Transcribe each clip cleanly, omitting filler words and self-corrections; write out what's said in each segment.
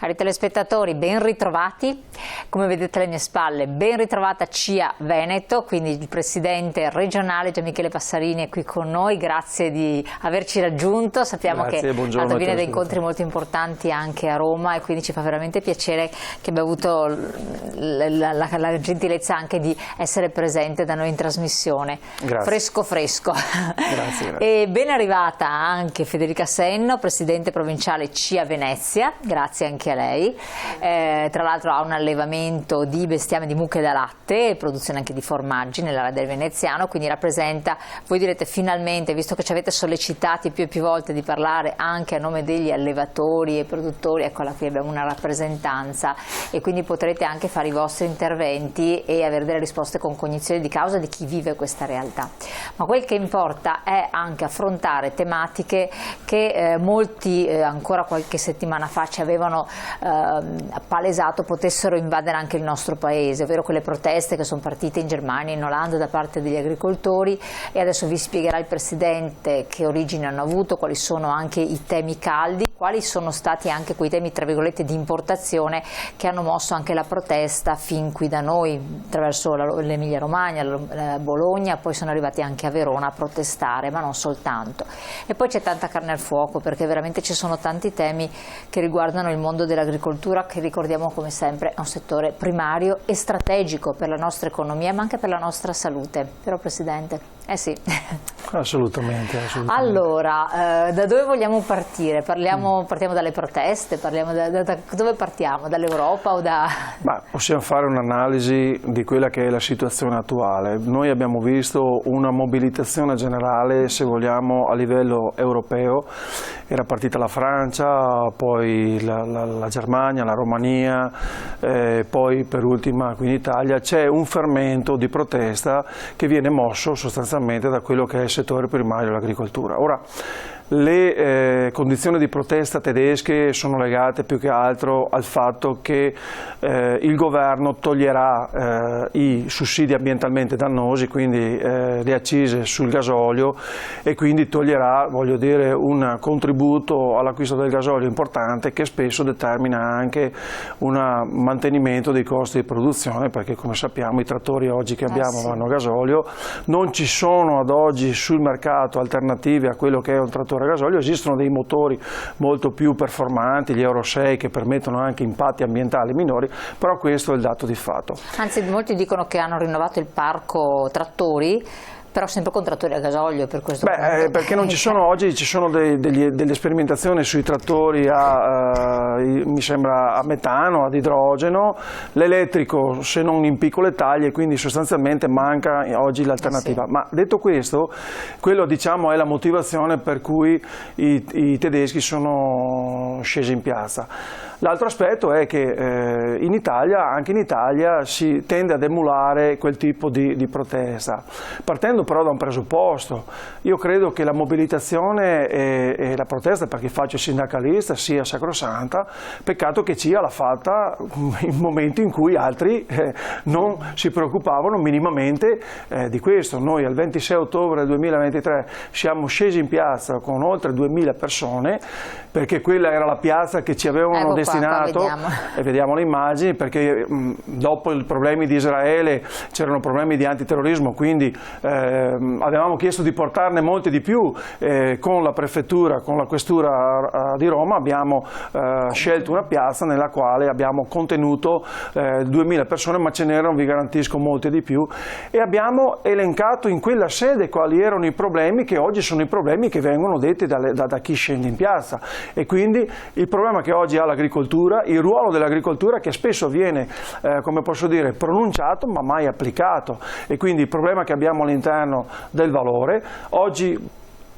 Cari telespettatori, ben ritrovati. Come vedete alle mie spalle, ben ritrovata CIA Veneto, quindi il presidente regionale Gian Michele Passarini è qui con noi, grazie di averci raggiunto. Sappiamo che viene da incontri molto importanti anche a Roma e quindi ci fa veramente piacere che abbia avuto la gentilezza anche di essere presente da noi in trasmissione. Grazie. Fresco. Grazie. E ben arrivata anche Federica Senno, presidente provinciale CIA Venezia, grazie anche a lei. Tra l'altro ha un allevamento di bestiame di mucche da latte e produzione anche di formaggi nell'area del Veneziano, quindi rappresenta, voi direte finalmente, visto che ci avete sollecitati più e più volte di parlare anche a nome degli allevatori e produttori, eccola qui abbiamo una rappresentanza e quindi potrete anche fare i vostri interventi e avere delle risposte con cognizione di causa di chi vive questa realtà. Ma quel che importa è anche affrontare tematiche che molti ancora qualche settimana fa ci avevano palesato potessero invadere anche il nostro paese, ovvero quelle proteste che sono partite in Germania e in Olanda da parte degli agricoltori, e adesso vi spiegherà il Presidente che origini hanno avuto, quali sono anche i temi caldi, quali sono stati anche quei temi tra virgolette di importazione che hanno mosso anche la protesta fin qui da noi, attraverso l'Emilia Romagna, Bologna, poi sono arrivati anche a Verona a protestare, ma non soltanto. E poi c'è tanta carne al fuoco, perché veramente ci sono tanti temi che riguardano il mondo dell'agricoltura, che ricordiamo come sempre è un settore primario e strategico per la nostra economia ma anche per la nostra salute. Però Presidente, sì. Assolutamente. Allora, da dove vogliamo partire? Partiamo dalle proteste? Da dove partiamo? Dall'Europa o da... Possiamo fare un'analisi di quella che è la situazione attuale. Noi abbiamo visto una mobilitazione generale, se vogliamo, a livello europeo. Era partita la Francia, poi la Germania, la Romania, poi per ultima qui in Italia. C'è un fermento di protesta che viene mosso sostanzialmente da quello che è il settore primario dell'agricoltura. Ora, le condizioni di protesta tedesche sono legate più che altro al fatto che il governo toglierà i sussidi ambientalmente dannosi, quindi le accise sul gasolio, e quindi toglierà, voglio dire, un contributo all'acquisto del gasolio importante che spesso determina anche un mantenimento dei costi di produzione, perché come sappiamo i trattori oggi che abbiamo vanno a gasolio, non ci sono ad oggi sul mercato alternative a quello che è un trattore a gasolio, esistono dei motori molto più performanti, gli Euro 6, che permettono anche impatti ambientali minori, però questo è il dato di fatto. Anzi, molti dicono che hanno rinnovato il parco trattori, però sempre con trattori a gasolio per questo punto. Perché non ci sono, oggi ci sono delle sperimentazioni sui trattori mi sembra a metano, ad idrogeno, l'elettrico se non in piccole taglie, quindi sostanzialmente manca oggi l'alternativa. Ma detto questo, quello diciamo è la motivazione per cui i tedeschi sono scesi in piazza. L'altro aspetto è che anche in Italia si tende ad emulare quel tipo di protesta, partendo però da un presupposto. Io credo che la mobilitazione e la protesta, perché faccio il sindacalista, sia sacrosanta, peccato che CIA l'ha fatta in momenti in cui altri non si preoccupavano minimamente di questo. Noi al 26 ottobre 2023 siamo scesi in piazza con oltre 2000 persone, perché quella era la piazza che ci avevano destinato, e vediamo le immagini, perché dopo i problemi di Israele c'erano problemi di antiterrorismo, quindi avevamo chiesto di portarne molti di più, con la prefettura, con la questura di Roma abbiamo scelto una piazza nella quale abbiamo contenuto 2000 persone, ma ce n'erano, vi garantisco, molte di più, e abbiamo elencato in quella sede quali erano i problemi che oggi sono i problemi che vengono detti da chi scende in piazza. E quindi il problema che oggi ha l'agricoltura, il ruolo dell'agricoltura che spesso viene, come posso dire, pronunciato ma mai applicato, e quindi il problema che abbiamo all'interno del valore. Oggi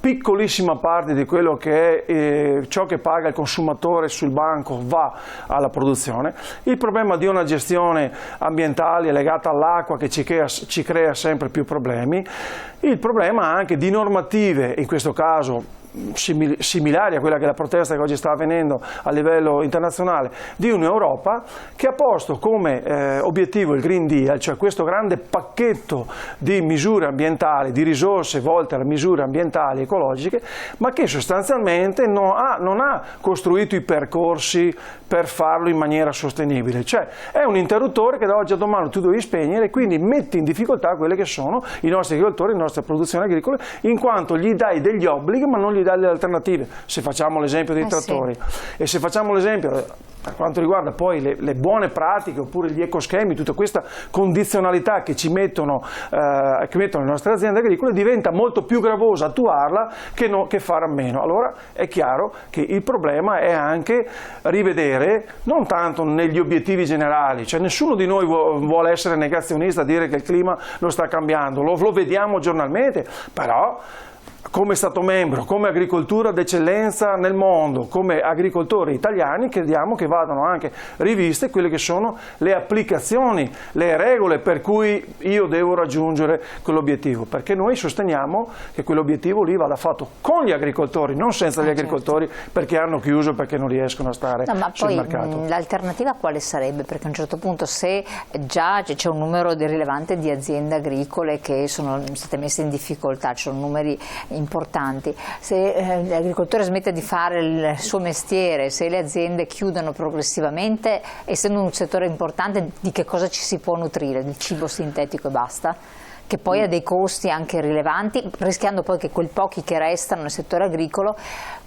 piccolissima parte di quello che è ciò che paga il consumatore sul banco va alla produzione. Il problema di una gestione ambientale legata all'acqua che ci crea sempre più problemi. Il problema anche di normative, in questo caso similari a quella che è la protesta che oggi sta avvenendo a livello internazionale, di un'Europa che ha posto come obiettivo il Green Deal, cioè questo grande pacchetto di misure ambientali, di risorse volte alle misure ambientali e ecologiche, ma che sostanzialmente non ha costruito i percorsi per farlo in maniera sostenibile, cioè è un interruttore che da oggi a domani tu devi spegnere e quindi metti in difficoltà quelle che sono i nostri agricoltori, le nostre produzioni agricole, in quanto gli dai degli obblighi ma non gli dai delle alternative, se facciamo l'esempio dei trattori. Sì. E se facciamo l'esempio per quanto riguarda poi le buone pratiche oppure gli ecoschemi, tutta questa condizionalità che ci mettono le nostre aziende agricole, diventa molto più gravosa attuarla che fare a meno. Allora è chiaro che il problema è anche rivedere, non tanto negli obiettivi generali, cioè nessuno di noi vuole essere negazionista a dire che il clima lo sta cambiando, lo vediamo giornalmente, però come Stato membro, come agricoltura d'eccellenza nel mondo, come agricoltori italiani, crediamo che vadano anche riviste quelle che sono le applicazioni, le regole per cui io devo raggiungere quell'obiettivo, perché noi sosteniamo che quell'obiettivo lì vada fatto con gli agricoltori, non senza gli agricoltori, perché hanno chiuso, perché non riescono a stare sul mercato. L'alternativa quale sarebbe? Perché a un certo punto, se già c'è un numero rilevante di aziende agricole che sono state messe in difficoltà, ci sono numeri importanti, se l'agricoltore smette di fare il suo mestiere, se le aziende chiudono progressivamente, essendo un settore importante, di che cosa ci si può nutrire? Del cibo sintetico e basta? Che poi ha dei costi anche rilevanti, rischiando poi che quei pochi che restano nel settore agricolo,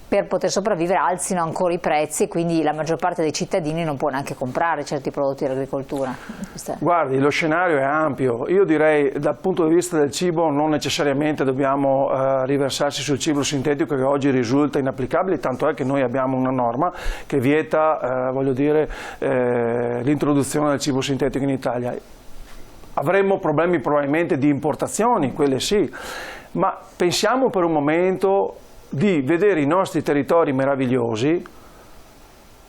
per poter sopravvivere, alzino ancora i prezzi e quindi la maggior parte dei cittadini non può neanche comprare certi prodotti dell'agricoltura. Guardi, lo scenario è ampio. Io direi, dal punto di vista del cibo, non necessariamente dobbiamo riversarsi sul cibo sintetico, che oggi risulta inapplicabile, tanto è che noi abbiamo una norma che vieta l'introduzione del cibo sintetico in Italia. Avremmo problemi probabilmente di importazioni, quelle sì, ma pensiamo per un momento di vedere i nostri territori meravigliosi,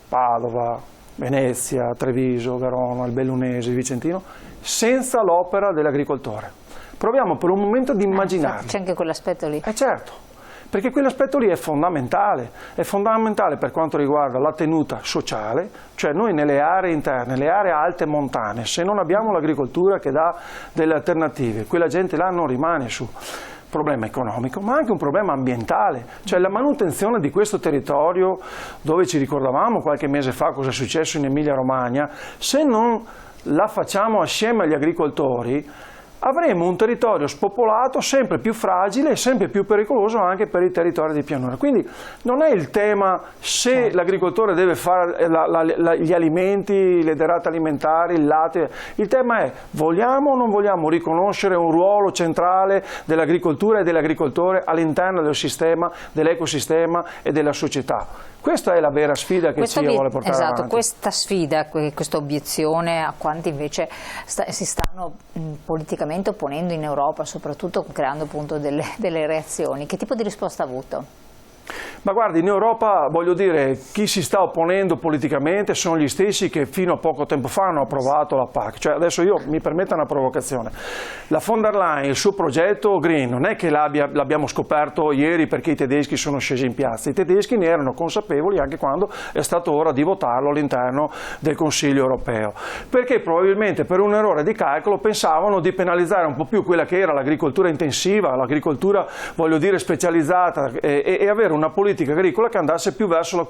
Padova, Venezia, Treviso, Verona, il Bellunese, il Vicentino, senza l'opera dell'agricoltore. Proviamo per un momento ad immaginarlo. C'è anche quell'aspetto lì. Certo, perché quell'aspetto lì è fondamentale per quanto riguarda la tenuta sociale, cioè noi nelle aree interne, le aree alte montane, se non abbiamo l'agricoltura che dà delle alternative, quella gente là non rimane su. Problema economico, ma anche un problema ambientale, cioè la manutenzione di questo territorio, dove ci ricordavamo qualche mese fa cosa è successo in Emilia Romagna, se non la facciamo assieme agli agricoltori, avremo un territorio spopolato sempre più fragile e sempre più pericoloso anche per i territori di pianura. Quindi non è il tema se l'agricoltore deve fare gli alimenti, le derrate alimentari, il latte, il tema è: vogliamo o non vogliamo riconoscere un ruolo centrale dell'agricoltura e dell'agricoltore all'interno del sistema, dell'ecosistema e della società? Questa è la vera sfida che CIA vuole portare avanti. Questa sfida, questa obiezione a quanti invece si stanno politicamente opponendo in Europa, soprattutto creando appunto delle reazioni, che tipo di risposta ha avuto? Ma guardi, in Europa, voglio dire, chi si sta opponendo politicamente sono gli stessi che fino a poco tempo fa hanno approvato la PAC. Cioè, adesso io mi permetta una provocazione. La von der Leyen, il suo progetto Green, non è che l'abbiamo scoperto ieri perché i tedeschi sono scesi in piazza. I tedeschi ne erano consapevoli anche quando è stato ora di votarlo all'interno del Consiglio europeo. Perché probabilmente per un errore di calcolo pensavano di penalizzare un po' più quella che era l'agricoltura intensiva, l'agricoltura, voglio dire, specializzata e avere una politica agricola che andasse più verso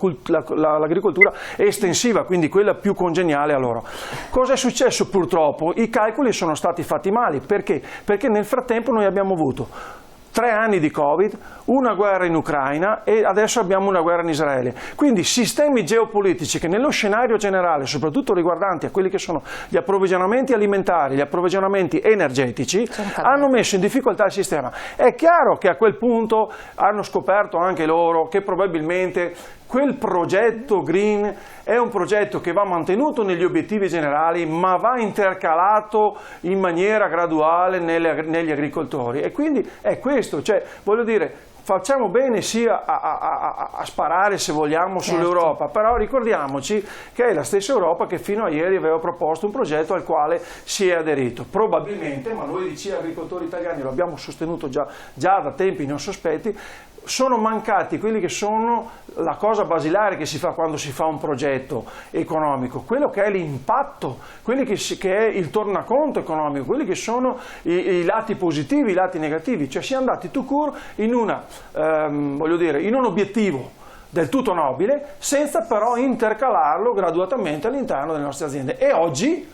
l'agricoltura estensiva, quindi quella più congeniale a loro. Cosa è successo purtroppo? I calcoli sono stati fatti male. Perché? Perché nel frattempo noi abbiamo avuto 3 anni di Covid, una guerra in Ucraina e adesso abbiamo una guerra in Israele. Quindi sistemi geopolitici che nello scenario generale, soprattutto riguardanti a quelli che sono gli approvvigionamenti alimentari, gli approvvigionamenti energetici, hanno messo in difficoltà il sistema. È chiaro che a quel punto hanno scoperto anche loro che probabilmente quel progetto Green è un progetto che va mantenuto negli obiettivi generali, ma va intercalato in maniera graduale negli agricoltori. E quindi è questo, cioè, voglio dire, facciamo bene sia a sparare, se vogliamo, sull'Europa, però ricordiamoci che è la stessa Europa che fino a ieri aveva proposto un progetto al quale si è aderito. Probabilmente, ma noi di CIA agricoltori italiani lo abbiamo sostenuto già da tempi non sospetti, sono mancati quelli che sono la cosa basilare che si fa quando si fa un progetto economico, quello che è l'impatto, quelli che è il tornaconto economico, quelli che sono i lati positivi, i lati negativi, cioè si è andati tout court in in un obiettivo del tutto nobile, senza però intercalarlo graduatamente all'interno delle nostre aziende. E oggi,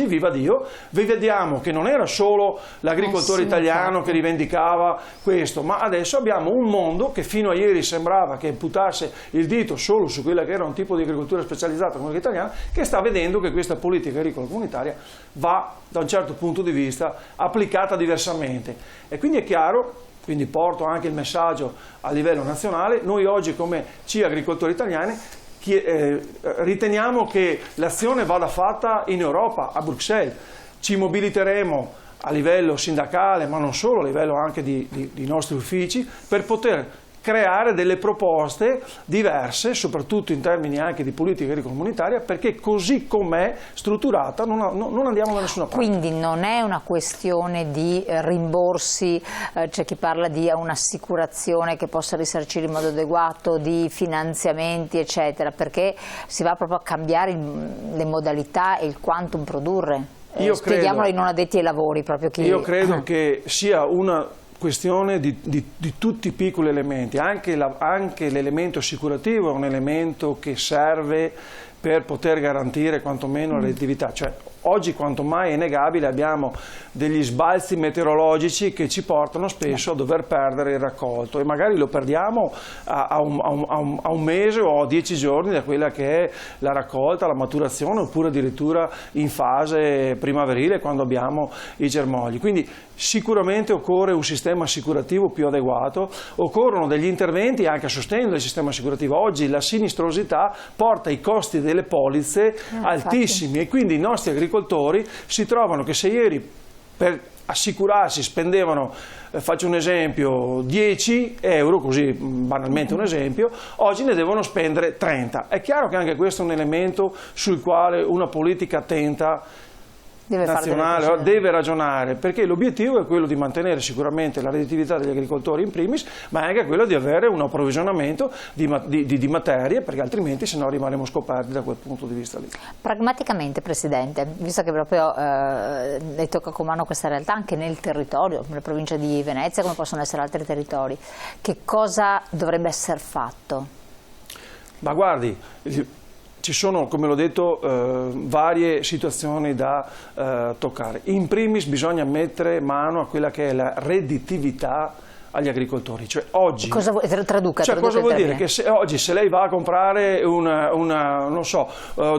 viva Dio, vi vediamo che non era solo l'agricoltore italiano che rivendicava questo, ma adesso abbiamo un mondo che fino a ieri sembrava che puntasse il dito solo su quella che era un tipo di agricoltura specializzata come quella italiana, che sta vedendo che questa politica agricola comunitaria va, da un certo punto di vista, applicata diversamente. E quindi è chiaro, quindi porto anche il messaggio a livello nazionale, noi oggi come CIA agricoltori italiani riteniamo che l'azione vada fatta in Europa, a Bruxelles. Ci mobiliteremo a livello sindacale, ma non solo, a livello anche di nostri uffici, per poter creare delle proposte diverse, soprattutto in termini anche di politica agricola comunitaria, perché così com'è strutturata non andiamo da nessuna parte. Quindi non è una questione di rimborsi, c'è chi parla di un'assicurazione che possa risarcire in modo adeguato, di finanziamenti eccetera, perché si va proprio a cambiare le modalità e il quantum produrre. Spieghiamolo ai non addetti ai lavori. Io credo che sia una questione di tutti i piccoli elementi, anche l'elemento assicurativo è un elemento che serve per poter garantire quantomeno la redditività. Cioè, oggi quanto mai è innegabile abbiamo degli sbalzi meteorologici che ci portano spesso a dover perdere il raccolto e magari lo perdiamo a un mese o a 10 giorni da quella che è la raccolta, la maturazione, oppure addirittura in fase primaverile quando abbiamo i germogli. Quindi sicuramente occorre un sistema assicurativo più adeguato, occorrono degli interventi anche a sostegno del sistema assicurativo. Oggi la sinistrosità porta i costi delle polizze altissimi e quindi i nostri agricoltori si trovano che se ieri per assicurarsi spendevano, faccio un esempio, 10 euro, così banalmente un esempio, oggi ne devono spendere 30. È chiaro che anche questo è un elemento sul quale una politica attenta nazionale deve ragionare, perché l'obiettivo è quello di mantenere sicuramente la redditività degli agricoltori in primis, ma è anche quello di avere un approvvigionamento di materie, perché altrimenti se no rimarremo scoperti da quel punto di vista lì. Pragmaticamente, Presidente, visto che proprio lei tocca con mano questa realtà anche nel territorio, nella provincia di Venezia, come possono essere altri territori, che cosa dovrebbe essere fatto? Ma guardi, ci sono, come l'ho detto, varie situazioni da toccare. In primis bisogna mettere mano a quella che è la redditività agli agricoltori. Cioè oggi, cosa vuol dire? Che oggi se lei va a comprare non so,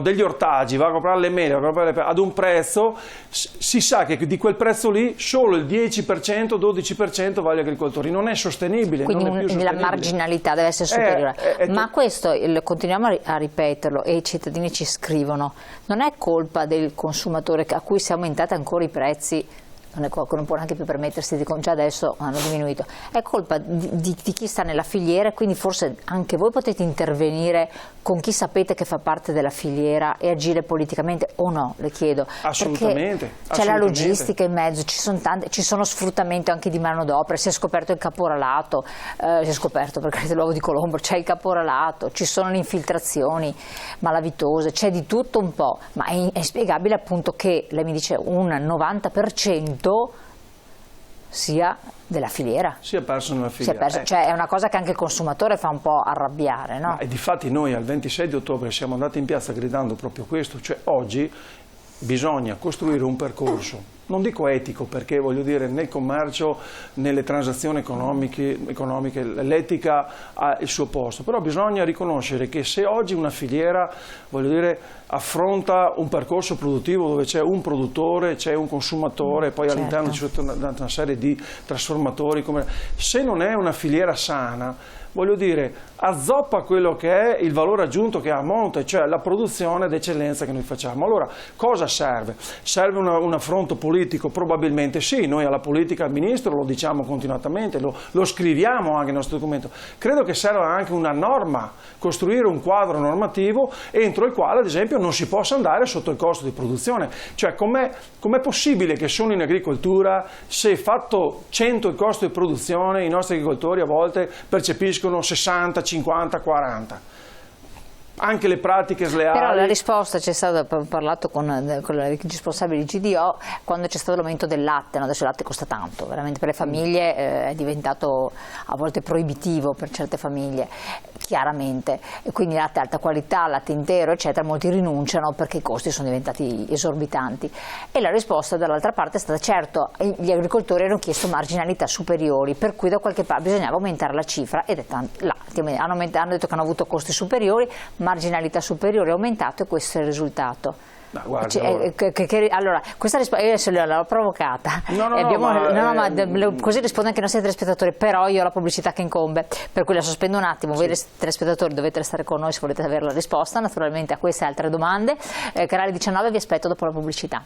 degli ortaggi, va a comprare le mele, ad un prezzo, si sa che di quel prezzo lì solo il 10%, 12% va agli agricoltori. Non è sostenibile. Quindi non è più sostenibile. La marginalità deve essere superiore. Ma questo, continuiamo a ripeterlo e i cittadini ci scrivono, non è colpa del consumatore a cui si è aumentati ancora i prezzi, non può neanche più permettersi già adesso hanno diminuito, è colpa di chi sta nella filiera, quindi forse anche voi potete intervenire con chi sapete che fa parte della filiera e agire politicamente o no, le chiedo. Assolutamente. C'è la logistica in mezzo, ci sono sfruttamento anche di manodopera, si è scoperto il caporalato, si è scoperto perché l'uovo di Colombo, c'è il caporalato, ci sono le infiltrazioni malavitose, c'è di tutto un po', ma è inspiegabile appunto che lei mi dice un 90% sia della filiera. Si è perso nella filiera. Cioè è una cosa che anche il consumatore fa un po' arrabbiare, no? E difatti noi al 26 di ottobre siamo andati in piazza gridando proprio questo, cioè oggi bisogna costruire un percorso, non dico etico, perché voglio dire nel commercio, nelle transazioni economiche l'etica ha il suo posto, però bisogna riconoscere che se oggi una filiera, voglio dire, affronta un percorso produttivo dove c'è un produttore, c'è un consumatore, poi all'interno c'è una serie di trasformatori, se non è una filiera sana, voglio dire, azzoppa quello che è il valore aggiunto che ha a monte, cioè la produzione d'eccellenza che noi facciamo. Allora, cosa serve? Serve un affronto politico politico? Probabilmente sì, noi alla politica, al Ministro lo diciamo continuamente, lo scriviamo anche nel nostro documento. Credo che serva anche una norma, costruire un quadro normativo entro il quale ad esempio non si possa andare sotto il costo di produzione. Cioè com'è possibile che solo in agricoltura, se fatto 100 il costo di produzione, i nostri agricoltori a volte percepiscono 60, 50, 40? Anche le pratiche sleali. Però la risposta, c'è stato parlato con i responsabili di GDO quando c'è stato l'aumento del latte, no? Adesso il latte costa tanto, veramente per le famiglie è diventato a volte proibitivo per certe famiglie, chiaramente, e quindi latte alta qualità, latte intero eccetera, molti rinunciano perché i costi sono diventati esorbitanti, e la risposta dall'altra parte è stata: certo, gli agricoltori hanno chiesto marginalità superiori, per cui da qualche parte bisognava aumentare la cifra, ed è hanno detto che hanno avuto costi superiori, marginalità superiore, aumentato, e questo è il risultato. Allora, questa risposta io adesso l'ho provocata. Così risponde anche i nostri telespettatori, però io ho la pubblicità che incombe, per cui la sospendo un attimo. Voi telespettatori dovete restare con noi se volete avere la risposta naturalmente a queste e altre domande. Canale 19 vi aspetto dopo la pubblicità.